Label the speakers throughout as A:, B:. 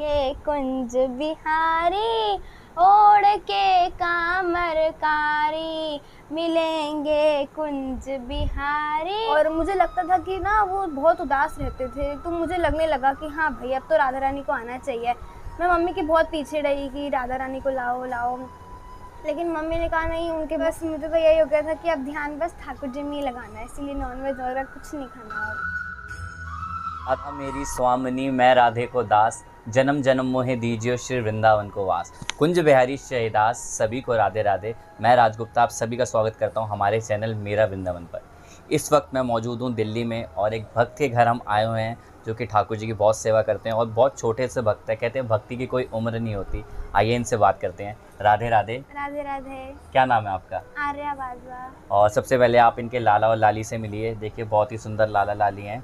A: मिलेंगे कुंज बिहारी, ओढ़ के कामरकारी, मिलेंगे कुंज बिहारी। और मुझे लगता था कि ना वो बहुत उदास रहते थे, तो मुझे लगने लगा कि हाँ भाई अब तो राधा रानी को आना चाहिए। मैं मम्मी के बहुत पीछे रही कि राधा रानी को लाओ लाओ, लेकिन मम्मी ने कहा नहीं उनके, बस मुझे तो यही हो गया था कि अब ध्यान बस ठाकुर जी में ही लगाना है, इसीलिए नॉनवेज वगैरह कुछ नहीं खाना अब।
B: राधा मेरी स्वामिनी मैं राधे को दास, जन्म जन्म मोहे दीजियो श्री वृंदावन को वास। कुंज बिहारी शहदास सभी को राधे राधे। मैं राजगुप्ता आप सभी का स्वागत करता हूं हमारे चैनल मेरा वृंदावन पर। इस वक्त मैं मौजूद हूं दिल्ली में और एक भक्त के घर हम आए हुए हैं जो कि ठाकुर जी की बहुत सेवा करते हैं और बहुत छोटे से भक्त है। कहते हैं भक्ति की कोई उम्र नहीं होती। आइए इनसे बात करते हैं। राधे राधे।
A: राधे राधे।
B: क्या नाम है आपका?
A: आर्या बाजवा।
B: और सबसे पहले आप इनके लाला और लाली से मिलिए। देखिए बहुत ही सुंदर लाला लाली हैं।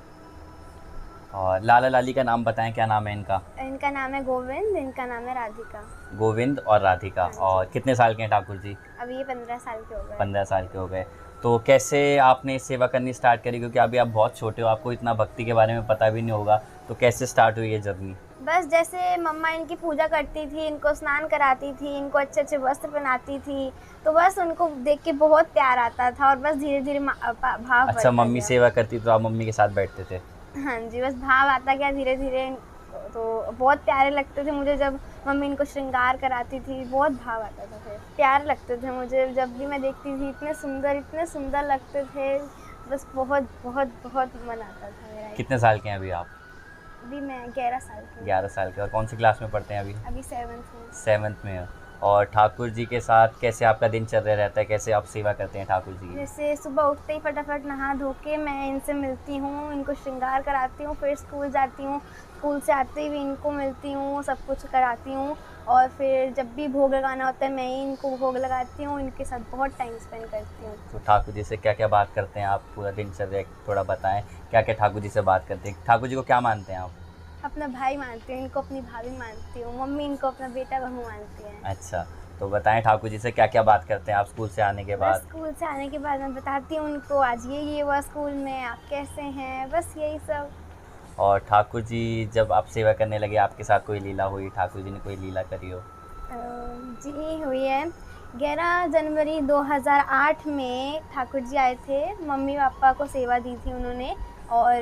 B: और लाला लाली का नाम बताएं, क्या नाम है इनका?
A: इनका नाम है गोविंद, इनका नाम है राधिका।
B: गोविंद और राधिका। और कितने साल के हैं ठाकुर जी?
A: अभी ये 15 साल के हो गए।
B: 15 साल के हो गए। तो कैसे आपने सेवा करनी स्टार्ट करी? क्योंकि अभी आप बहुत छोटे हो, आपको इतना भक्ति के बारे में पता भी नहीं होगा, तो कैसे स्टार्ट हुई ये जर्नी?
A: बस जैसे मम्मा इनकी पूजा करती थी, इनको स्नान कराती थी, इनको अच्छे अच्छे वस्त्र पहनाती थी, तो बस उनको देख के बहुत प्यार आता था और बस धीरे धीरे भाव।
B: अच्छा, मम्मी सेवा करती तो आप मम्मी के साथ बैठते थे?
A: हाँ जी, बस भाव आता गया धीरे धीरे, तो बहुत प्यारे लगते थे मुझे जब मम्मी इनको श्रृंगार कराती थी, बहुत भाव आता था, फिर प्यार लगते थे मुझे जब भी मैं देखती थी। इतने सुंदर लगते थे, बस बहुत बहुत बहुत मन आता था मेरा।
B: कितने साल के हैं अभी आप?
A: अभी मैं 11 साल की।
B: 11 साल के। और कौन सी क्लास में पढ़ते हैं अभी?
A: अभी 7th में।
B: 7th में हो। और ठाकुर जी के साथ कैसे आपका दिनचर्या रहता है? कैसे आप सेवा करते हैं ठाकुर जी की?
A: जैसे सुबह उठते ही फटाफट नहा धो के मैं इनसे मिलती हूँ, इनको श्रृंगार कराती हूँ, फिर स्कूल जाती हूँ, स्कूल से आते ही इनको मिलती हूँ, सब कुछ कराती हूँ, और फिर जब भी भोग लगाना होता है मैं ही इनको भोग लगाती हूँ, इनके साथ बहुत टाइम स्पेंड करती हूँ।
B: तो ठाकुर जी से क्या क्या बात करते हैं आप? पूरा दिनचर्या थोड़ा बताएं, क्या क्या ठाकुर जी से बात करते हैं? ठाकुर जी को क्या मानते हैं आप?
A: अपना भाई मानती हूँ, इनको अपनी भाभी मानती हूँ, मम्मी इनको अपना बेटा बहू मानती हैं।
B: अच्छा, तो बताएं ठाकुर जी से क्या क्या बात करते हैं आप स्कूल से आने के बाद?
A: स्कूल से आने के बाद मैं बताती हूँ उनको आज ये हुआ स्कूल में, आप कैसे हैं, बस यही सब।
B: और ठाकुर जी जब आप सेवा करने लगे आपके साथ कोई लीला हुई? ठाकुर जी ने कोई लीला करी हो?
A: जी हुई है। 11 जनवरी 2008 में ठाकुर जी आए थे, मम्मी पापा को सेवा दी थी उन्होंने, और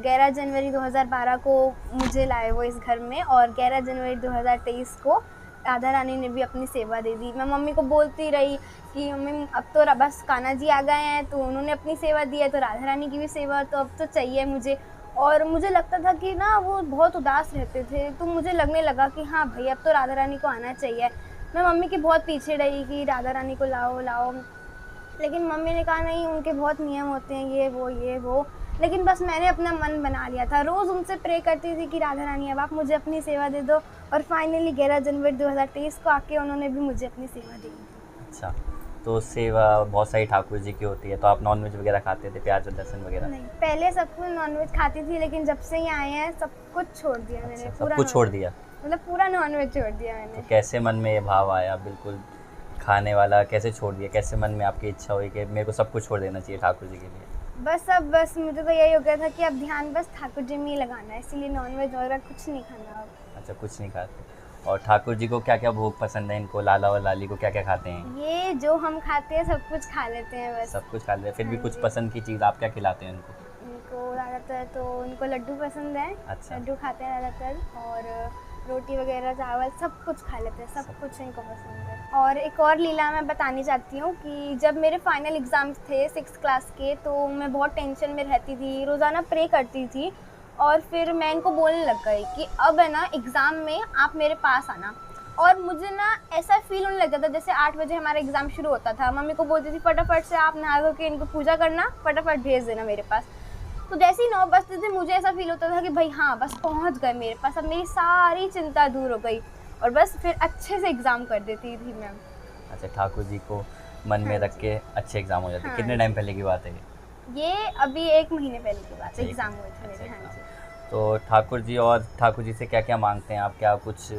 A: 11 जनवरी 2012 को मुझे लाए वो इस घर में, और 11 जनवरी 2023 को राधा रानी ने भी अपनी सेवा दे दी। मैं मम्मी को बोलती रही कि मम्मी अब तो बस कान्हा जी आ गए हैं, तो उन्होंने अपनी सेवा दी है, तो राधा रानी की भी सेवा तो अब तो चाहिए मुझे। और मुझे लगता था कि ना वो बहुत उदास रहते थे, तो मुझे लगने लगा कि हाँ भाई अब तो राधा रानी को आना चाहिए। मैं मम्मी के बहुत पीछे रही कि राधा रानी को लाओ लाओ, लेकिन मम्मी ने कहा नहीं उनके बहुत नियम होते हैं, ये वो। लेकिन बस मैंने अपना मन बना लिया था, रोज़ उनसे प्रे करती थी कि राधा रानी अब आप मुझे अपनी सेवा दे दो, और फाइनली 11 जनवरी 2023 को आके उन्होंने भी मुझे अपनी सेवा दी।
B: अच्छा, तो सेवा बहुत सारी ठाकुर जी की होती है, तो आप नॉनवेज वगैरह खाते थे, प्याज दर्शन वगैरह?
A: नहीं, पहले सब कुछ नॉनवेज खाती थी, लेकिन जब से ही आए हैं सब कुछ छोड़ दिया।
B: अच्छा,
A: मैंने
B: सब कुछ छोड़ दिया?
A: मतलब पूरा नॉनवेज छोड़ दिया मैंने।
B: तो कैसे मन में ये भाव आया, बिल्कुल खाने वाला कैसे छोड़ दिया? कैसे मन में आपकी इच्छा हुई कि मेरे को सब कुछ छोड़ देना चाहिए ठाकुर जी के लिए?
A: बस मुझे तो यही हो गया था कि अब ध्यान बस ठाकुर जी में ही लगाना है, इसीलिए नॉनवेज वगैरह कुछ नहीं खाना अब।
B: अच्छा, कुछ नहीं खाते। और ठाकुर जी को क्या क्या भोग पसंद है? इनको लाला और लाली को क्या क्या खाते हैं?
A: ये जो हम खाते हैं सब कुछ खा लेते हैं बस।
B: सब कुछ खा लेते हैं। फिर भी कुछ पसंद की चीज़ आप क्या खिलाते हैं उनको?
A: इनको ज़्यादातर तो उनको लड्डू पसंद है।
B: अच्छा।
A: लड्डू खाते हैं ज़्यादातर, और रोटी वगैरह चावल सब कुछ खा लेते हैं, सब कुछ इनको पसंद है। और एक और लीला मैं बतानी चाहती हूँ कि जब मेरे फाइनल एग्ज़ाम्स थे 6th क्लास के, तो मैं बहुत टेंशन में रहती थी, रोज़ाना प्रे करती थी, और फिर मैं इनको बोलने लग गई कि अब है ना एग्ज़ाम में आप मेरे पास आना। और मुझे ना ऐसा फील होने लगा था जैसे 8 बजे हमारा एग्ज़ाम शुरू होता था, मम्मी को बोलती थी फटाफट से आप नहा धो के इनको पूजा करना, फटाफट भेज देना मेरे पास। तो जैसे ही 9 बजते थे मुझे ऐसा फील होता था कि भाई हाँ बस पहुंच गए मेरे पास, अब मेरी सारी चिंता दूर हो गई, और बस फिर अच्छे से एग्ज़ाम कर देती थी मैं।
B: अच्छा, ठाकुर जी को मन में रख के अच्छे एग्ज़ाम हो जाते हैं। कितने टाइम पहले की बात है
A: ये अभी 1 महीने पहले की बात है, एग्ज़ाम हुए थे मेरे। हाँ जी।
B: तो ठाकुर जी, और ठाकुर जी से क्या क्या मांगते हैं आप? क्या कुछ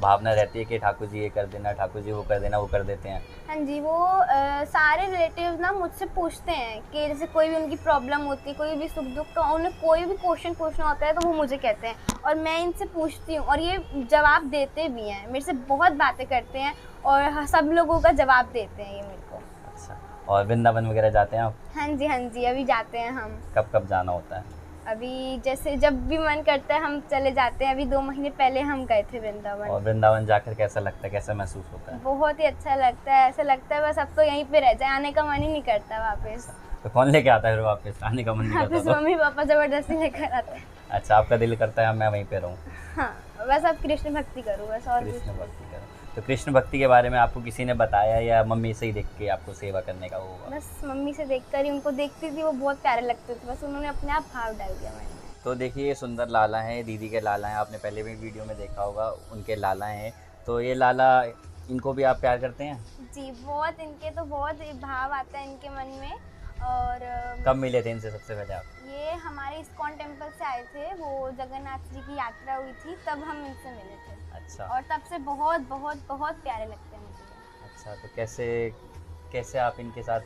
B: भावना रहती है कि ठाकुर जी ये कर देना, ठाकुर जी वो कर देना, वो कर देते हैं?
A: हाँ जी, वो सारे रिलेटिव्स ना मुझसे पूछते हैं कि जैसे कोई भी उनकी प्रॉब्लम होती है, कोई भी सुख दुख का उन्हें कोई भी क्वेश्चन पूछना होता है तो वो मुझे कहते हैं और मैं इनसे पूछती हूँ और ये जवाब देते भी हैं, मेरे से बहुत बातें करते हैं और सब लोगों का जवाब देते हैं ये मेरे को।
B: अच्छा, और वृंदावन वगैरह जाते हैं आप?
A: हाँ जी, अभी जाते हैं हम।
B: कब कब जाना होता है?
A: अभी जैसे जब भी मन करता है हम चले जाते हैं। अभी 2 महीने पहले हम गए थे वृंदावन।
B: और वृंदावन जाकर कैसा लगता है, कैसा महसूस होता है?
A: बहुत ही अच्छा लगता है, ऐसा लगता है बस अब तो यहीं पे रह जाए, आने का मन ही नहीं करता वापस।
B: तो कौन लेके आता है फिर वापस? आने का मन नहीं
A: वापस
B: करता तो?
A: मम्मी पापा जबरदस्ती लेकर आते हैं।
B: अच्छा, आपका दिल करता है मैं वहीं पे रहूँ?
A: हाँ, बस अब कृष्ण भक्ति करूँ बस, और कुछ
B: कृष्ण
A: नहीं।
B: भक्ति करो। तो कृष्ण भक्ति के बारे में आपको किसी ने बताया या मम्मी से ही देख के आपको सेवा करने का वो हुआ?
A: बस मम्मी से देखकर ही उनको देखती थी, वो बहुत प्यारे लगते थे, बस उन्होंने अपने आप भाव डाल दिया मैंने।
B: तो देखिए ये सुंदर लाला हैं, दीदी के लाला हैं, आपने पहले भी वीडियो में देखा होगा, उनके लाला हैं। तो ये लाला, इनको भी आप प्यार करते हैं?
A: जी बहुत, इनके तो बहुत भाव आता है इनके मन में। और
B: कब मिले थे इनसे सबसे पहले आप?
A: ये हमारे इस्कॉन टेम्पल से आए थे, वो जगन्नाथ जी की यात्रा हुई थी तब हम इनसे मिले थे।
B: अच्छा।
A: और तब से बहुत बहुत बहुत प्यारे लगते हैं मुझे।
B: अच्छा, तो कैसे कैसे आप इनके साथ,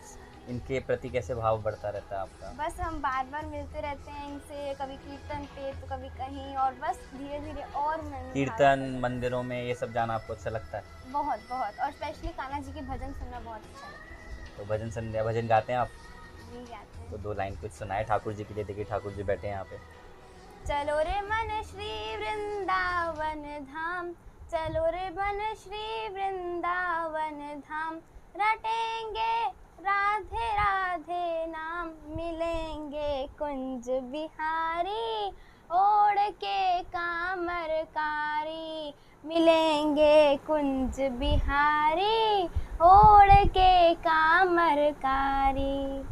B: इनके प्रति कैसे भाव बढ़ता रहता है आपका?
A: बस हम बार बार मिलते रहते हैं इनसे, कभी कीर्तन पे तो कभी कहीं, और बस धीरे धीरे और मन में
B: कीर्तन
A: भाव
B: मंदिरों में ये सब जाना आपको अच्छा लगता है?
A: बहुत बहुत, और स्पेशली कान्हा जी के भजन सुनना बहुत अच्छा लगता है।
B: तो भजन संध्या भजन गाते हैं आप?
A: जी गाते हैं।
B: तो 2 लाइन कुछ सुनाए ठाकुर जी के लिए। देखिए ठाकुर जी बैठे हैं यहाँ पे।
A: चलो रे मन श्री वृंदावन धाम, चलो रे मन श्री वृंदावन धाम, रटेंगे राधे राधे नाम, मिलेंगे कुंज बिहारी, ओढ़ के कामरकारी, मिलेंगे कुंज बिहारी, ओढ़ के कामरकारी।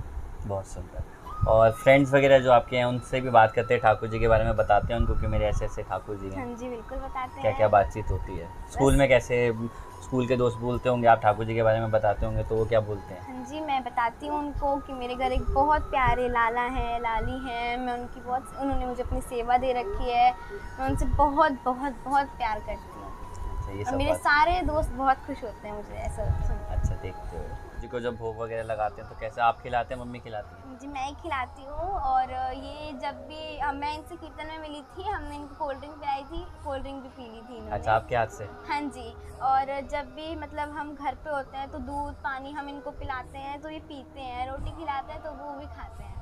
B: बहुत सुंदर। और फ्रेंड्स वगैरह जो आपके हैं उनसे भी बात करते हैं, ठाकुर जी के बारे में बताते हैं उनको कि मेरे ऐसे ऐसे ठाकुर जी हैं?
A: हाँ जी बिल्कुल बताते
B: क्या
A: हैं।
B: क्या बातचीत होती है? स्कूल में कैसे, स्कूल के दोस्त बोलते होंगे आप ठाकुर जी के बारे में बताते होंगे, तो वो क्या बोलते हैं?
A: हाँ जी, मैं बताती हूँ उनको कि मेरे घर एक बहुत प्यारे लाला हैं, लाली हैं, मैं उनकी बहुत, उन्होंने मुझे अपनी सेवा दे रखी है, मैं उनसे बहुत बहुत बहुत प्यार करती हूँ।
B: अच्छा, ये
A: और
B: सब
A: मेरे
B: बात।
A: सारे दोस्त बहुत खुश होते हैं मुझे ऐसा सुन।
B: अच्छा, देखते हो जी को जब भोग वगैरह लगाते हैं तो कैसे आप खिलाते हैं, मम्मी खिलाती हैं?
A: जी मैं ही खिलाती हूँ। और ये जब भी मैं इनसे कीर्तन में मिली थी, हमने इनको कोल्ड ड्रिंक पिलाई थी, कोल्ड ड्रिंक भी पी ली थी इन्होंने।
B: अच्छा, आपके हाथ से?
A: हाँ जी। और जब भी मतलब हम घर पे होते हैं तो दूध पानी हम इनको पिलाते हैं तो ये पीते हैं, रोटी खिलाते हैं तो वो भी खाते हैं।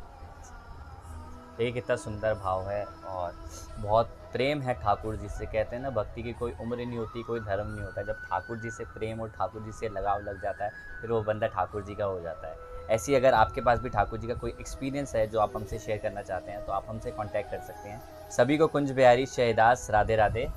B: ये कितना सुंदर भाव है और बहुत प्रेम है ठाकुर जी से। कहते हैं ना, भक्ति की कोई उम्र नहीं होती, कोई धर्म नहीं होता। जब ठाकुर जी से प्रेम और ठाकुर जी से लगाव लग जाता है फिर वो बंदा ठाकुर जी का हो जाता है। ऐसे ही अगर आपके पास भी ठाकुर जी का कोई एक्सपीरियंस है जो आप हमसे शेयर करना चाहते हैं तो आप हमसे कांटेक्ट कर सकते हैं। सभी को कुंज बिहारी शहदास राधे राधे।